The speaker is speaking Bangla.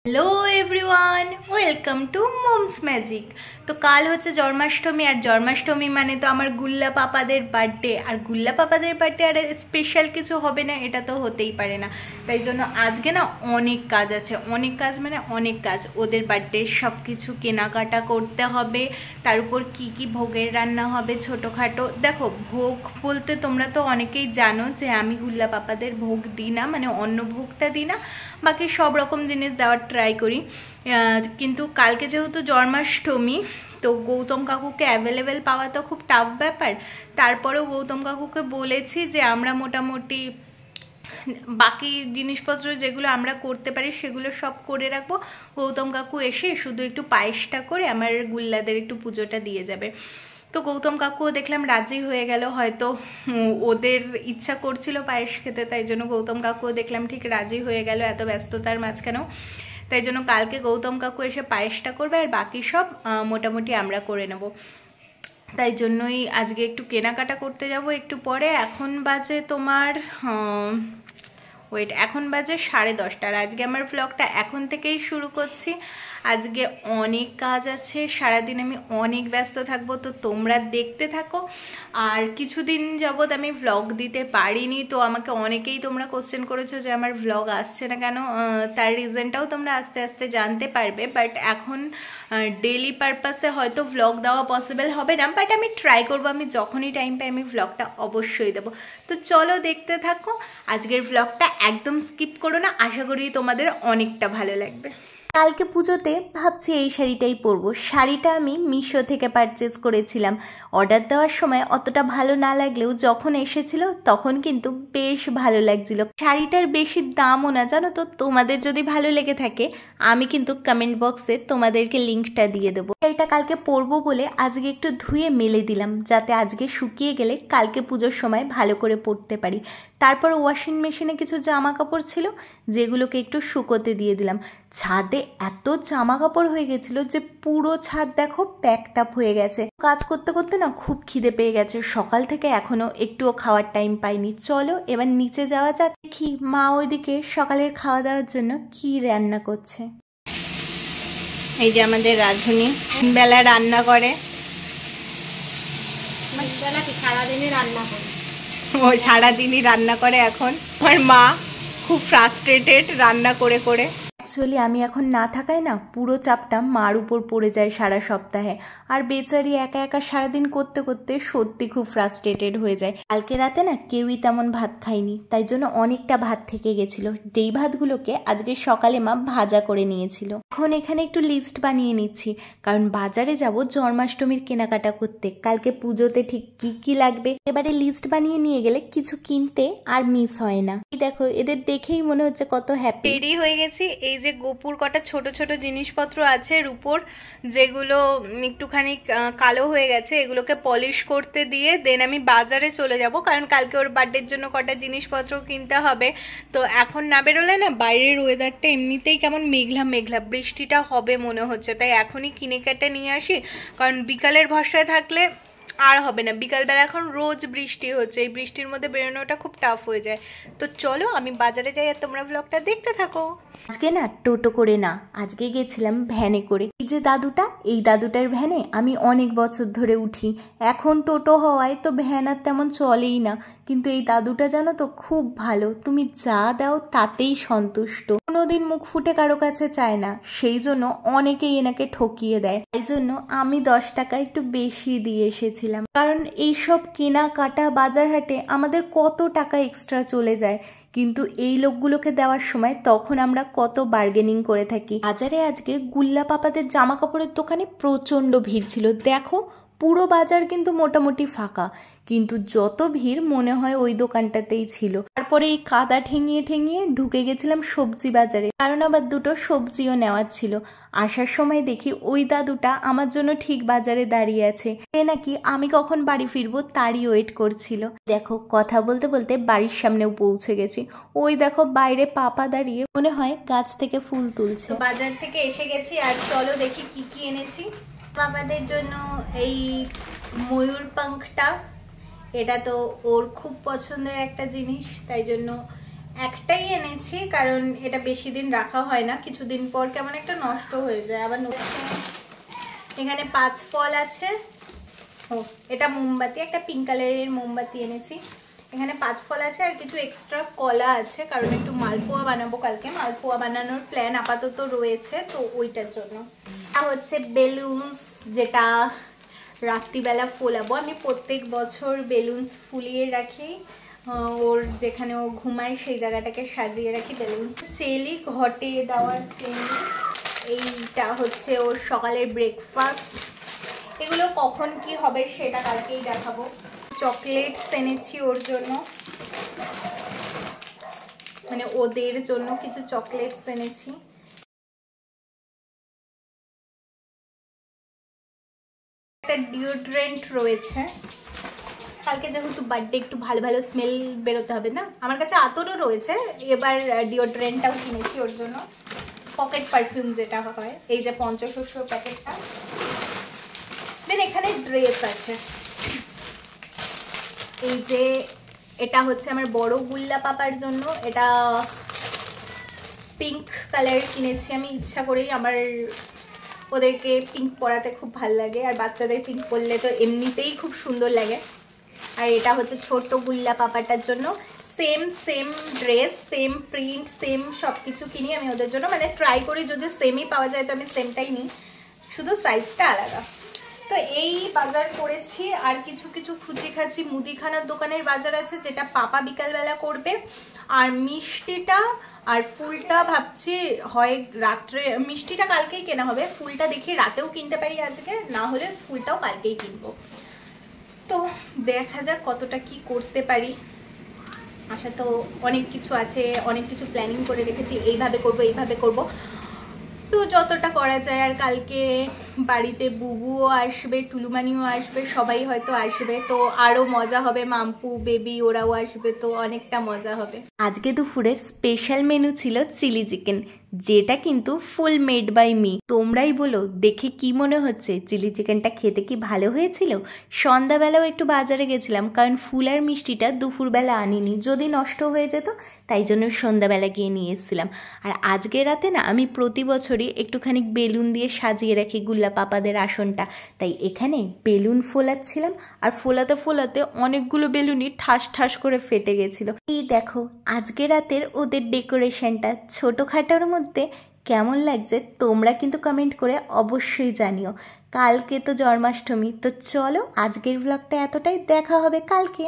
Hello everyone, welcome to moms magic. তো কাল হচ্ছে জন্মাষ্টমী, আর জন্মাষ্টমী মানে তো আমার গুল্লা পাপাদের বার্থডে। আর গুল্লা পাপাদের বার্থডে আর স্পেশাল কিছু হবে না, এটা তো হতেই পারে না। তাই জন্য আজকে না অনেক কাজ আছে, অনেক কাজ মানে অনেক কাজ। ওদের বার্থডে সব কিছু কেনাকাটা করতে হবে, তার উপর কী কী ভোগের রান্না হবে ছোটোখাটো। দেখো, ভোগ বলতে তোমরা তো অনেকেই জানো যে আমি গুল্লা পাপাদের ভোগ দিই না, মানে অন্য ভোগটা দিই না, বাকি সব রকম জিনিস দেওয়ার ট্রাই করি। কিন্তু কালকে যেহেতু জন্মাষ্টমী, তো গৌতম কাকুকে অ্যাভেলেবেল পাওয়া তো খুব টাফ ব্যাপার। তারপরেও গৌতম কাকুকে বলেছি যে আমরা মোটামুটি বাকি জিনিসপত্র যেগুলো আমরা করতে পারি সেগুলো সব করে রাখবো। গৌতম কাকু এসে শুধু একটু পায়েসটা করে আমার গুল্লাদের একটু পুজোটা দিয়ে যাবে। তো গৌতম কাকুও দেখলাম রাজি হয়ে গেল, হয়তো ওদের ইচ্ছা করছিল পায়েস খেতে, তাই জন্য গৌতম কাকুও দেখলাম ঠিক রাজি হয়ে গেল এত ব্যস্ততার মাঝখানেও। তাই জন্য কালকে গৌতম কাকু এসে পায়েসটা করবে, আর বাকি সব মোটামুটি আমরা করে নেব। তাই জন্যই আজকে একটু কেনাকাটা করতে যাব একটু পরে। এখন বাজে তোমার এখন বাজে 10:30, আর আজকে আমার ব্লগটা এখন থেকেই শুরু করছি। আজকে অনেক কাজ আছে, সারাদিন আমি অনেক ব্যস্ত থাকবো, তো তোমরা দেখতে থাকো। আর কিছুদিন যাবৎ আমি ভ্লগ দিতে পারিনি, তো আমাকে অনেকেই তোমরা কোশ্চেন করেছো যে আমার ভ্লগ আসছে না কেন। তার রিজনটাও তোমরা আস্তে আস্তে জানতে পারবে, বাট এখন ডেলি পারপাসে হয়তো ভ্লগ দেওয়া পসিবল হবে না, বাট আমি ট্রাই করবো, আমি যখনই টাইম পাই আমি ভ্লগটা অবশ্যই দেবো। তো চলো দেখতে থাকো, আজকের ভ্লগটা একদম স্কিপ করো না, আশা করি তোমাদের অনেকটা ভালো লাগবে। কালকে পুজোতে ভাবছি এই শাড়িটাই পরবো। শাড়িটা আমি মিশো থেকে পারচেস করেছিলাম। অর্ডার দেওয়ার সময় অতটা ভালো না লাগলেও যখন এসেছিল তখন কিন্তু বেশ ভালো লাগছিল। শাড়িটার বেশি দামও না, জানো তো। তোমাদের যদি ভালো লেগে থাকে আমি কিন্তু কমেন্ট বক্সে তোমাদেরকে লিঙ্কটা দিয়ে দেবো। এটা কালকে পরবো বলে আজকে একটু ধুয়ে মেলে দিলাম, যাতে আজকে শুকিয়ে গেলে কালকে পুজোর সময় ভালো করে পরতে পারি। তারপর ওয়াশিং মেশিনে কিছু জামা কাপড় ছিল, যেগুলোকে একটু শুকোতে দিয়ে দিলাম। ছাদে এত জামা কাপড় হয়ে গেছিল যে পুরো ছাদ দেখো প্যাকড আপ হয়ে গেছে। কাজ করতে করতে না খুব খিদে পেয়ে গেছে, সকাল থেকে এখনো একটুও খাওয়ার টাইম পাইনি। চলো এবার নিচে যাওয়া যাক, দেখি মা ওইদিকে সকালের খাওয়া দাওয়ার জন্য কি রান্না করছে। এই যে আমাদের রাঁধুনি বেলা রান্না করে, সারাদিনই রান্না করে, ও সারাদিনই রান্না করে। এখন আমার মা খুব ফ্রাস্ট্রেটেড রান্না করে করে। অ্যাকচুয়ালি আমি এখন না থাকায় না পুরো চাপটা মার উপর পড়ে যায় সারা সপ্তাহে, আর বেচারি একা একা সারাদিন করতে করতে সত্যি খুব ফ্রাস্ট্রেটেড হয়ে যায়। কালকে রাতে না কেউই তেমন ভাত খায়নি, তাই জন্য অনেকটা ভাত থেকে গেছিল। যেই ভাতগুলোকে আজকে সকালে মা ভাজা করে নিয়েছিল। এখন এখানে একটু লিস্ট বানিয়ে নিচ্ছি, কারণ বাজারে যাব জন্মাষ্টমীর কেনাকাটা করতে। কালকে পুজোতে ঠিক কি কি লাগবে এবারে লিস্ট বানিয়ে নিয়ে গেলে কিছু কিনতে আর মিস হয় না। দেখো এদের দেখেই মনে হচ্ছে কত হ্যাপি। রেডি হয়ে গেছি। এই যে গোপুর কটা ছোট ছোট জিনিসপত্র আছে রূপোর, যেগুলো একটুখানি কালো হয়ে গেছে, এগুলোকে পলিশ করতে দিয়ে দেন আমি বাজারে চলে যাব, কারণ কালকে ওর বার্থডের জন্য কটা জিনিসপত্র কিনতে হবে। তো এখন না বেরোলে না বাইরের ওয়েদারটা এমনিতেই কেমন মেঘলা মেঘলা, বৃষ্টিটা হবে মনে হচ্ছে, তাই এখনই কিনে কেটে নিয়ে আসি, কারণ বিকালের ভরসায় থাকলে আর হবে না। বিকালবেলা এখন রোজ বৃষ্টি হচ্ছে, এই বৃষ্টির মধ্যে বেরোনোটা খুব টাফ হয়ে যায়। তো চলো আমি বাজারে যাই আর তোমরা ব্লগটা দেখতে থাকো। আজকে না টোটো করে না, আজকে গেছিলাম ভ্যানে করে। এই যে দাদুটা, এই দাদুটার ভ্যানে আমি অনেক বছর ধরে উঠি। এখন টোটো হওয়ায় তো ভ্যান আর তেমন চলেই না, কিন্তু এই দাদুটা জানো তো খুব ভালো, তুমি যা দাও তাতেই সন্তুষ্ট, কোনোদিন মুখ ফুটে কারো কাছে চায় না। সেই জন্য অনেকেই এনাকে ঠকিয়ে দেয়, তাই জন্য আমি 10 টাকা একটু বেশি দিয়ে এসেছিলাম, কারণ এইসব কেনাকাটা বাজার হাটে আমাদের কত টাকা এক্সট্রা চলে যায়, কিন্তু এই লোকগুলোকে দেওয়ার সময় তখন আমরা কত বার্গেনিং করে থাকি। বাজারে আজকে গুল্লা পাপাদের জামা কাপড়ের দোকানে প্রচণ্ড ভিড় ছিল। দেখো পুরো বাজার কিন্তু মোটামুটি ফাঁকা, কিন্তু যত ভিড় মনে হয় ওই দোকানটাতেই ছিল। তারপরে এই কাদা ঠেঙিয়ে ঠেঙিয়ে ঢুকে গেছিলাম সবজি বাজারে, কারণ আবার দুটো সবজিও নেওয়ার ছিল। আসার সময় দেখি ওই দাদুটা আমার জন্য ঠিক বাজারে দাঁড়িয়ে আছে, এ নাকি আমি কখন বাড়ি ফিরবো তারই ওয়েট করছিল। দেখো কথা বলতে বলতে বাড়ির সামনেও পৌঁছে গেছি। ওই দেখো বাইরে পাপা দাঁড়িয়ে মনে হয় গাছ থেকে ফুল তুলছে। বাজার থেকে এসে গেছি, আর চলো দেখি কি কি এনেছি বাবাদের জন্য। এই ময়ূর পাঙ্খটা, এটা তো ওর খুব পছন্দের একটা জিনিস, তাই জন্য একটাই এনেছি কারণ এটা বেশি দিন রাখা হয় না, কিছুদিন পর কেমন একটা নষ্ট হয়ে যায় আবার। এখানে 5 ফল আছে। ও এটা মোমবাতি, একটা পিঙ্ক কালারের মোমবাতি এনেছি। এখানে 5 ফল আছে আর কিছু এক্সট্রা কলা আছে, কারণ একটু মালপোয়া বানাবো কালকে। মালপোয়া বানানোর প্ল্যান আপাতত রয়েছে, তো ওইটার জন্য। এটা হচ্ছে বেলুনস, যেটা রাত্রিবেলা ফোলাবো। আমি প্রত্যেক বছর বেলুনস ফুলিয়ে রাখি, ওর যেখানে ও ঘুমায় সেই জায়গাটাকে সাজিয়ে রাখি বেলুনস। চেলি ঘটে দেওয়ার চেলি, এইটা হচ্ছে ওর সকালের ব্রেকফাস্ট। এগুলো কখন কি হবে সেটা কালকেই দেখাবো। চকলেটস এনেছি ওর জন্য, মানে ওদের জন্য কিছু চকলেটস এনেছি। একটা ডিওড্রেন্ট রয়েছে, কালকে যেহেতু বার্থডে একটু ভালো ভালো স্মেল বেরোতে হবে না। আমার কাছে আতরও রয়েছে, এবার ডিওড্রেন্টটাও কিনেছি ওর জন্য। পকেট পারফিউম যেটা হয়, এই যে পঞ্চশস্য প্যাকেটটা। দেন এখানে ড্রেস আছে, এই যে এটা হচ্ছে আমার বড় গুল্লা পাপার জন্য। এটা পিঙ্ক কালার কিনেছি আমি ইচ্ছা করেই, আমার ওদেরকে পিঙ্ক পরাতে খুব ভালো লাগে, আর বাচ্চাদের পিঙ্ক পরলে তো এমনিতেই খুব সুন্দর লাগে। আর এটা হচ্ছে ছোট গুল্লা পাপাটার জন্য। Same dress, same print, same সব কিছু কিনি আমি ওদের জন্য, মানে ট্রাই করি যদি সেমই পাওয়া যায় তো আমি সেমটাই নিই, শুধু সাইজটা আলাদা। তো এই বাজার করেছি। আর কিছু কিছু খুচি খাচি মুদিখানার দোকানের বাজার আছে, যেটা পাপা বিকালবেলা করবে। আর মিষ্টিটা আর ফুলটা ভাবছি হয় রাত্রে, মিষ্টিটা কালকেই কেনা হবে, ফুলটা দেখি রাতেও কিনতে পারি আজকে, না হলে ফুলটাও কালকেই কিনবো। তো দেখা যাক কতটা কি করতে পারি। আশা তো অনেক কিছু আছে, অনেক কিছু প্ল্যানিং করে রেখেছি, এইভাবে করব, তো যতটা করা যায়। আর কালকে বাড়িতে বুবুও আসবে, টুলুমানিও আসবে, সবাই হয়তো আসবে, তো আরও মজা হবে। মাম্পু বেবি ওরাও আসবে, তো অনেকটা মজা হবে। আজকে দুপুরের স্পেশাল মেনু ছিল চিলি চিকেন, যেটা কিন্তু ফুল মেড বাই মি। তোমরাই বলো দেখে কি মনে হচ্ছে, চিলি চিকেনটা খেতে কি ভালো হয়েছিল? সন্ধ্যাবেলাও একটু বাজারে গেছিলাম, কারণ ফুল আর মিষ্টিটা দুপুরবেলা আনিনি, যদি নষ্ট হয়ে যেত, তাই জন্য সন্ধ্যাবেলা গিয়ে নিয়ে এসেছিলাম। আর আজকে রাতে না আমি প্রতি বছরই একটুখানি বেলুন দিয়ে সাজিয়ে রাখি গুল্লা পাপাদের আসনটা, তাই এখানে বেলুন ফোলাচ্ছিলাম। আর ফোলাতে ফোলাতে অনেকগুলো বেলুনই ঠাস ঠাস করে ফেটে গেছিলো। এই দেখো আজকে রাতের ওদের ডেকোরেশনটা ছোটোখাটোর মধ্যে কেমন লাগছে তোমরা কিন্তু কমেন্ট করে অবশ্যই জানিও। কালকে তো জন্মাষ্টমী, তো চলো আজকের ব্লগটা এতটাই, দেখা হবে কালকে।